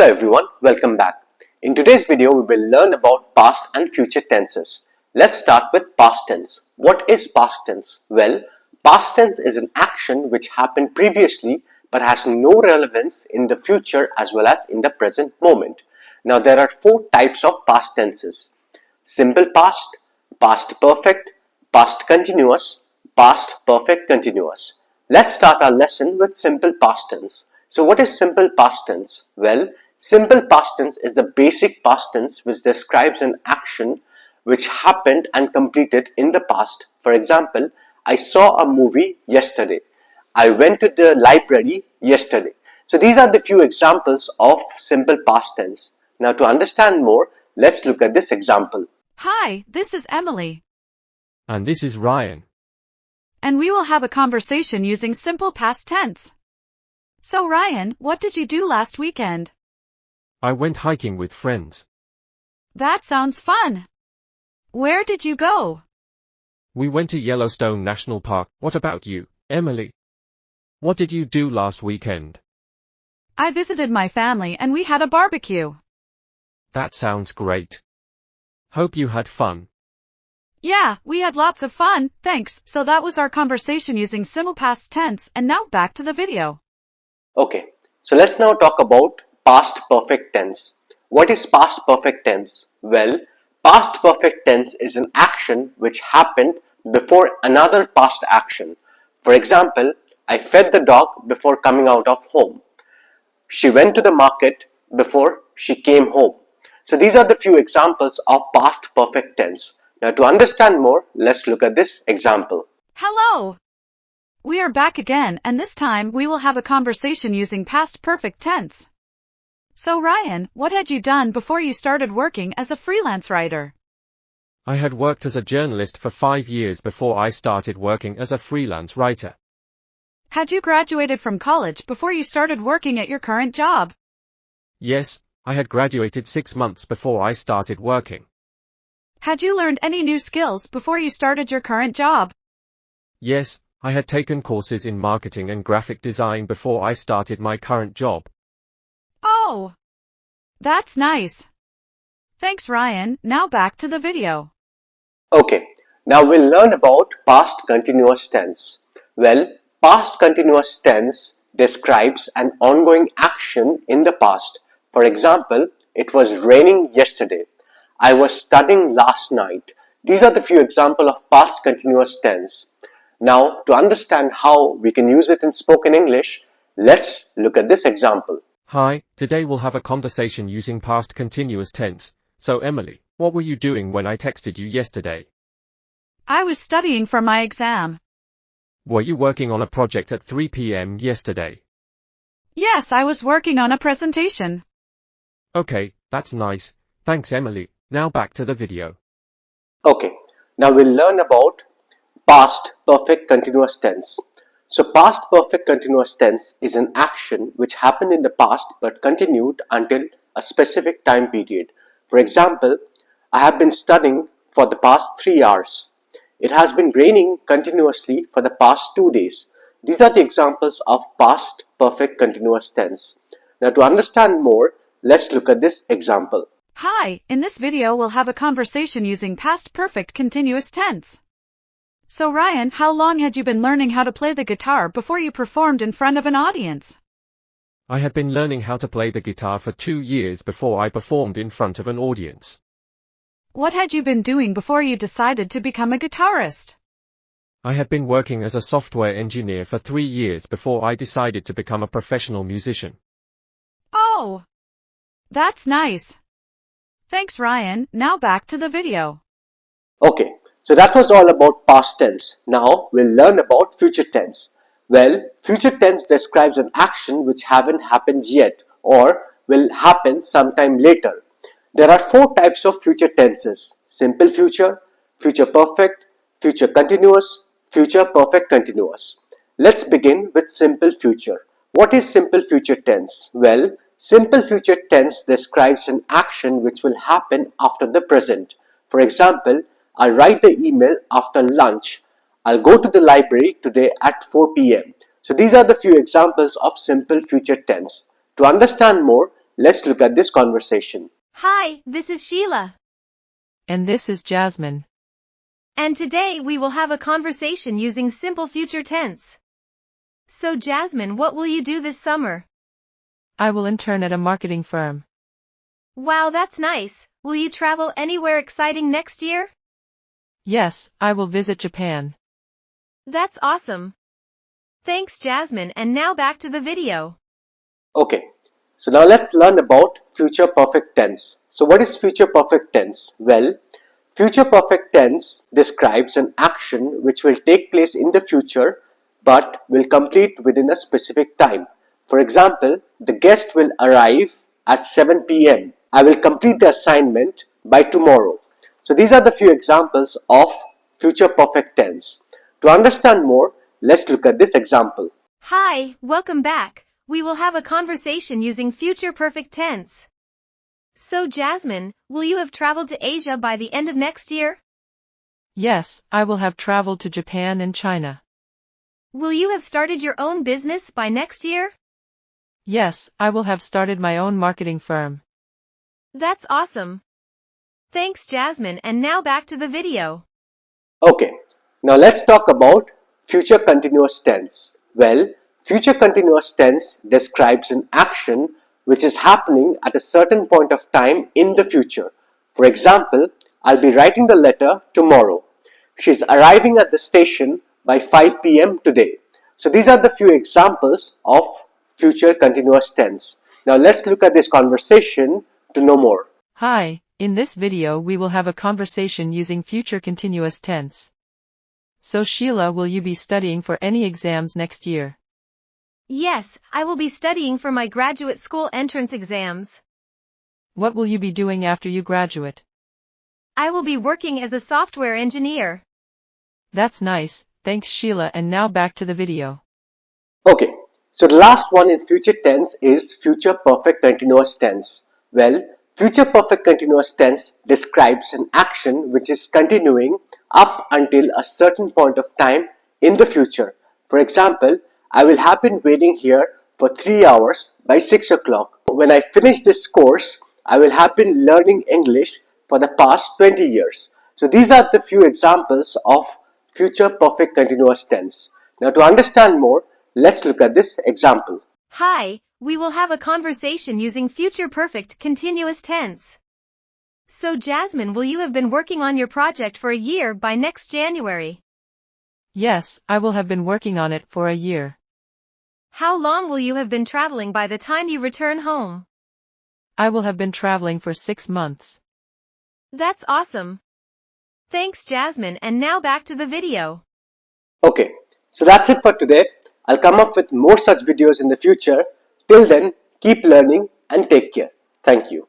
Hello everyone, welcome back. In today's video, we will learn about past and future tenses. Let's start with past tense. What is past tense? Well, past tense is an action which happened previously but has no relevance in the future as well as in the present moment. Now there are four types of past tenses: simple past, past perfect, past continuous, past perfect continuous. Let's start our lesson with simple past tense. So what is simple past tense? Well, simple past tense is the basic past tense which describes an action which happened and completed in the past. For example, I saw a movie yesterday. I went to the library yesterday. So these are the few examples of simple past tense. Now to understand more, let's look at this example. Hi, this is Emily. And this is Ryan. And we will have a conversation using simple past tense. So Ryan, what did you do last weekend? I went hiking with friends. That sounds fun. Where did you go? We went to Yellowstone National Park. What about you, Emily? What did you do last weekend? I visited my family and we had a barbecue. That sounds great. Hope you had fun. Yeah, we had lots of fun, thanks. So that was our conversation using simple past tense, and now back to the video. Okay, so let's now talk about past perfect tense. What is past perfect tense? Well, past perfect tense is an action which happened before another past action. For example, I fed the dog before coming out of home. She went to the market before she came home. So these are the few examples of past perfect tense. Now to understand more, let's look at this example. Hello! We are back again, and this time we will have a conversation using past perfect tense. So Ryan, what had you done before you started working as a freelance writer? I had worked as a journalist for 5 years before I started working as a freelance writer. Had you graduated from college before you started working at your current job? Yes, I had graduated 6 months before I started working. Had you learned any new skills before you started your current job? Yes, I had taken courses in marketing and graphic design before I started my current job. Oh! That's nice. Thanks Ryan, now back to the video. Okay, now we'll learn about past continuous tense. Well, past continuous tense describes an ongoing action in the past. For example, it was raining yesterday. I was studying last night. These are the few examples of past continuous tense. Now, to understand how we can use it in spoken English, let's look at this example. Hi, today we'll have a conversation using past continuous tense. So Emily, what were you doing when I texted you yesterday? I was studying for my exam. Were you working on a project at 3 p.m. yesterday? Yes, I was working on a presentation. Okay, that's nice. Thanks Emily. Now back to the video. Okay, now we'll learn about past perfect continuous tense. So past perfect continuous tense is an action which happened in the past but continued until a specific time period. For example, I have been studying for the past 3 hours. It has been raining continuously for the past 2 days. These are the examples of past perfect continuous tense. Now to understand more, let's look at this example. Hi, in this video we'll have a conversation using past perfect continuous tense. So Ryan, how long had you been learning how to play the guitar before you performed in front of an audience? I had been learning how to play the guitar for 2 years before I performed in front of an audience. What had you been doing before you decided to become a guitarist? I had been working as a software engineer for 3 years before I decided to become a professional musician. Oh! That's nice. Thanks Ryan, now back to the video. Okay, so that was all about past tense. Now we'll learn about future tense. Well, future tense describes an action which haven't happened yet or will happen sometime later. There are 4 types of future tenses: simple future, future perfect, future continuous, future perfect continuous. Let's begin with simple future. What is simple future tense? Well, simple future tense describes an action which will happen after the present. For example, I'll write the email after lunch. I'll go to the library today at 4 p.m. So these are the few examples of simple future tense. To understand more, let's look at this conversation. Hi, this is Sheila. And this is Jasmine. And today we will have a conversation using simple future tense. So Jasmine, what will you do this summer? I will intern at a marketing firm. Wow, that's nice. Will you travel anywhere exciting next year? Yes, I will visit Japan. That's awesome. Thanks, Jasmine, and now back to the video. Okay, so now let's learn about future perfect tense. So what is future perfect tense? Well, future perfect tense describes an action which will take place in the future but will complete within a specific time. For example, the guest will arrive at 7 p.m. I will complete the assignment by tomorrow. So these are the few examples of future perfect tense. To understand more, let's look at this example. Hi, welcome back. We will have a conversation using future perfect tense. So Jasmine, will you have traveled to Asia by the end of next year? Yes, I will have traveled to Japan and China. Will you have started your own business by next year? Yes, I will have started my own marketing firm. That's awesome. Thanks, Jasmine, and now back to the video. Okay, now let's talk about future continuous tense. Well, future continuous tense describes an action which is happening at a certain point of time in the future. For example, I'll be writing the letter tomorrow. She's arriving at the station by 5 p.m. today. So these are the few examples of future continuous tense. Now let's look at this conversation to know more. Hi, in this video we will have a conversation using future continuous tense. So Sheila, will you be studying for any exams next year? Yes, I will be studying for my graduate school entrance exams. What will you be doing after you graduate? I will be working as a software engineer. That's nice, thanks Sheila, and now back to the video. Okay, so the last one in future tense is future perfect continuous tense. Well, future perfect continuous tense describes an action which is continuing up until a certain point of time in the future. For example, I will have been waiting here for 3 hours by 6 o'clock. When I finish this course, I will have been learning English for the past 20 years. So these are the few examples of future perfect continuous tense. Now to understand more, let's look at this example. Hi, we will have a conversation using future perfect continuous tense. So Jasmine, will you have been working on your project for a year by next January? Yes, I will have been working on it for a year. How long will you have been traveling by the time you return home? I will have been traveling for 6 months. That's awesome. Thanks, Jasmine, and now back to the video. Okay, so that's it for today. I'll come up with more such videos in the future. Till then, keep learning and take care. Thank you.